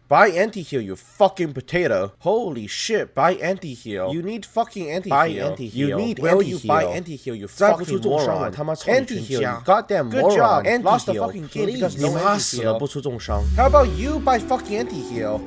Buy anti-heal, you fucking potato. Holy shit, buy anti-heal. You need fucking anti-heal. Buy anti-heal. You need Will anti-heal. you buy anti-heal, you 再不 fucking 出重伤 moron. 他妈操你 Anti-heal, 全 you 家 goddamn Good job. moron. Lost the Anti-heal. fucking game because Please, no 你妈死了 anti-heal. 不出重伤。 How about you buy fucking anti-heal?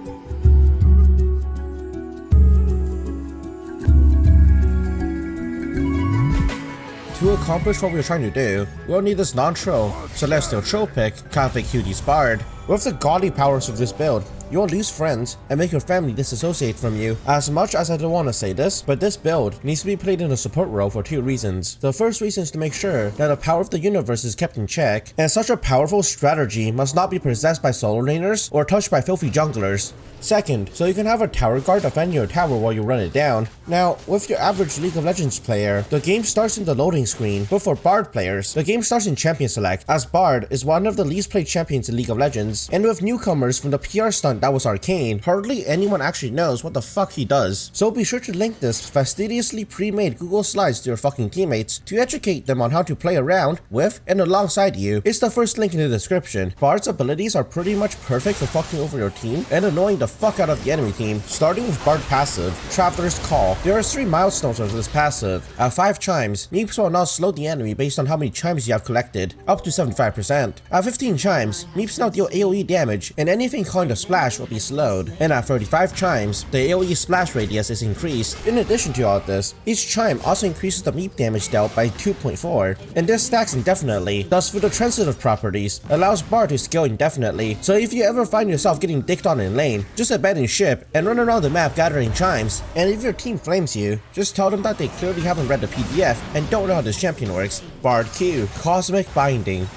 To accomplish what we're trying to do, we'll need this non-troll, Celestial Troll Pick, KBVTV Bard. With the godly powers of this build, you'll lose friends and make your family disassociate from you. As much as I don't want to say this, but this build needs to be played in a support role for 2 reasons. The first reason is to make sure that the power of the universe is kept in check, and such a powerful strategy must not be possessed by solo laners or touched by filthy junglers. Second, so you can have a tower guard defend your tower while you run it down. Now, with your average League of Legends player, the game starts in the loading screen, but for Bard players, the game starts in Champion Select, as Bard is one of the least played champions in League of Legends, and with newcomers from the PR stunt that was Arcane, hardly anyone actually knows what the fuck he does. So be sure to link this fastidiously pre-made Google Slides to your fucking teammates to educate them on how to play around with and alongside you. It's the first link in the description. Bard's abilities are pretty much perfect for fucking over your team and annoying the fuck out of the enemy team, starting with Bard passive, Traveler's Call. There are 3 milestones of this passive. At 5 chimes, Meeps will now slow the enemy based on how many chimes you have collected, up to 75%. At 15 chimes, Meeps now deal AoE damage, and anything calling a splash will be slowed. And at 35 chimes, the AoE splash radius is increased. In addition to all this, each chime also increases the Meep damage dealt by 2.4, and this stacks indefinitely. Thus, for the transitive properties, allows Bard to scale indefinitely, so if you ever find yourself getting dicked on in lane, just abandon ship and run around the map gathering chimes. And if your team flames you, just tell them that they clearly haven't read the PDF and don't know how this champion works. Bard Q, Cosmic Binding.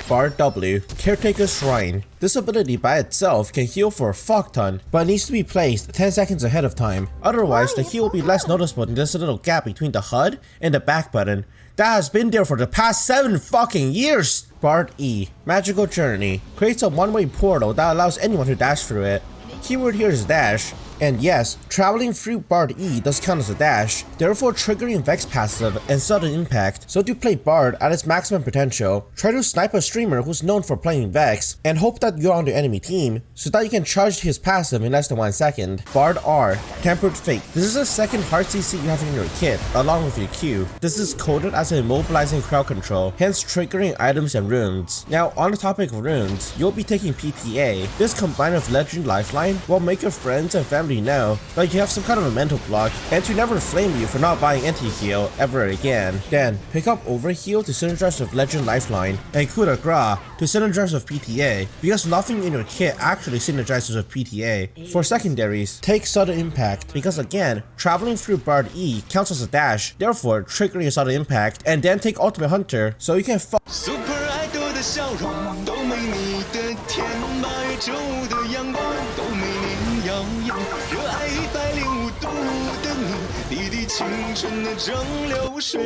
Bard W, Caretaker's Shrine. This ability by itself can heal for a fuck ton, but it needs to be placed 10 seconds ahead of time. Otherwise, the heal will be less noticeable than this little gap between the HUD and the back button that has been there for the past 7 fucking years. Bard E, Magical Journey, creates a one-way portal that allows anyone to dash through it. Keyword here is dash. And yes, traveling through Bard E does count as a dash, therefore triggering Vex passive and sudden impact. So to play Bard at its maximum potential, try to snipe a streamer who's known for playing Vex, and hope that you're on the enemy team, so that you can charge his passive in less than 1 second. Bard R, Tempered Fate. This is the second hard CC you have in your kit, along with your Q. This is coded as an immobilizing crowd control, hence triggering items and runes. Now, on the topic of runes, you'll be taking PTA. This combined with Legend Lifeline will make your friends and family know that you have some kind of a mental block and to never flame you for not buying anti-heal ever again. Then, pick up Overheal to synergize with Legend Lifeline and Coup de Grace to synergize with PTA, because nothing in your kit actually synergizes with PTA. For secondaries, take Sudden Impact, because again, traveling through Bard E counts as a dash, therefore triggering a Sudden Impact, and then take Ultimate Hunter so you can Super Idol 的笑容都没你的甜，白昼的阳光都没你耀眼，热爱105度的你，滴滴青春的蒸馏水。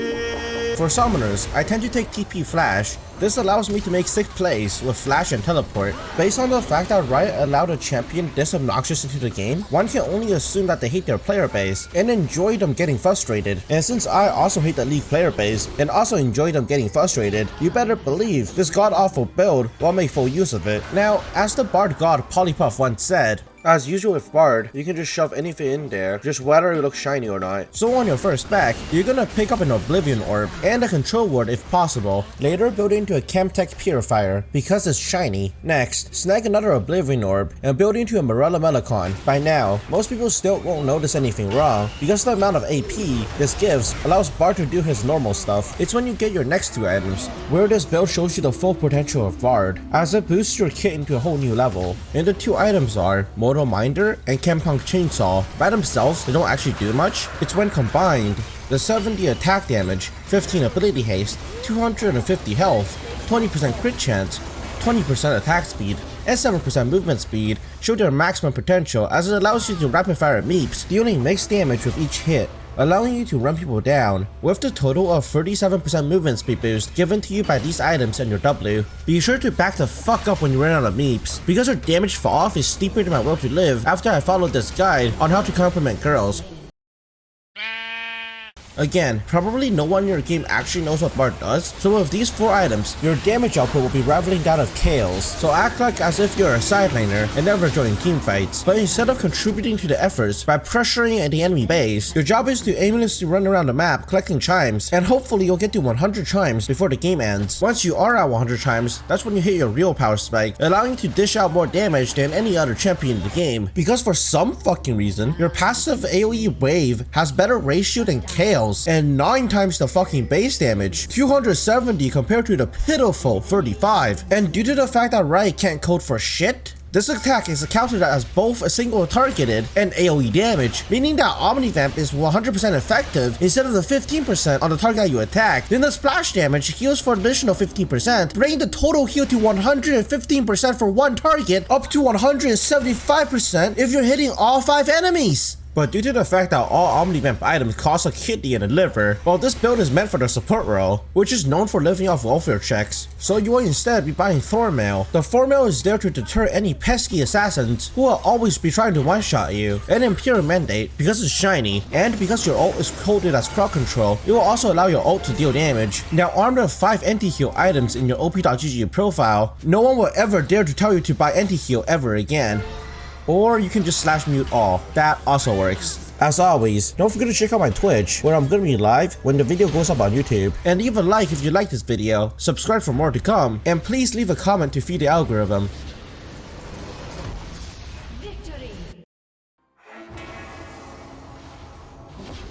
For summoners, I tend to take TP Flash. This allows me to make sick plays with Flash and Teleport. Based on the fact that Riot allowed a champion this obnoxious into the game, one can only assume that they hate their player base and enjoy them getting frustrated. And since I also hate the League player base and also enjoy them getting frustrated, you better believe this god-awful build will make full use of it. Now, as the Bard god Polypuff once said, as usual with Bard, you can just shove anything in there, just whether it looks shiny or not. So on your first back, you're gonna pick up an Oblivion Orb and a Control Ward if possible. Later build it into a Chemtech Purifier because it's shiny. Next, snag another Oblivion Orb and build into a Morella Melicon. By now, most people still won't notice anything wrong because the amount of AP this gives allows Bard to do his normal stuff. It's when you get your next 2 items where this build shows you the full potential of Bard, as it boosts your kit into a whole new level. And the 2 items are Minder and Chempunk Chainsaw. By themselves, they don't actually do much. It's when combined, the 70 attack damage, 15 ability haste, 250 health, 20% crit chance, 20% attack speed, and 7% movement speed show their maximum potential, as it allows you to rapid fire Meeps, dealing mixed damage with each hit, allowing you to run people down, with the total of 37% movement speed boost given to you by these items and your W. Be sure to back the fuck up when you run out of Meeps, because your damage fall off is steeper than my will to live after I followed this guide on how to compliment girls. Again, probably no one in your game actually knows what Bard does, so with these 4 items, your damage output will be rivaling that of Kale's. So act like as if you're a side laner and never joining team fights, but instead of contributing to the efforts by pressuring the enemy base, your job is to aimlessly run around the map collecting chimes, and hopefully you'll get to 100 chimes before the game ends. Once you are at 100 chimes, that's when you hit your real power spike, allowing you to dish out more damage than any other champion in the game. Because for some fucking reason, your passive AoE wave has better ratio than Kale's, and 9 times the fucking base damage, 270 compared to the pitiful 35. And due to the fact that Riot can't code for shit, this attack is counted as both a single targeted and AoE damage, meaning that Omnivamp is 100% effective instead of the 15% on the target that you attack. Then the splash damage heals for an additional 15%, bringing the total heal to 115% for one target, up to 175% if you're hitting all 5 enemies. But due to the fact that all Omnivamp items cost a kidney and a liver, well, this build is meant for the support role, which is known for living off welfare checks. So you will instead be buying Thornmail. The Thornmail is there to deter any pesky assassins who will always be trying to one-shot you. And Imperial Mandate, because it's shiny, and because your ult is coded as crowd control, it will also allow your ult to deal damage. Now armed with 5 anti-heal items in your OP.GG profile, no one will ever dare to tell you to buy anti-heal ever again. Or you can just slash mute all, that also works. As always, don't forget to check out my Twitch, where I'm gonna be live when the video goes up on YouTube. And leave a like if you like this video, subscribe for more to come, and please leave a comment to feed the algorithm.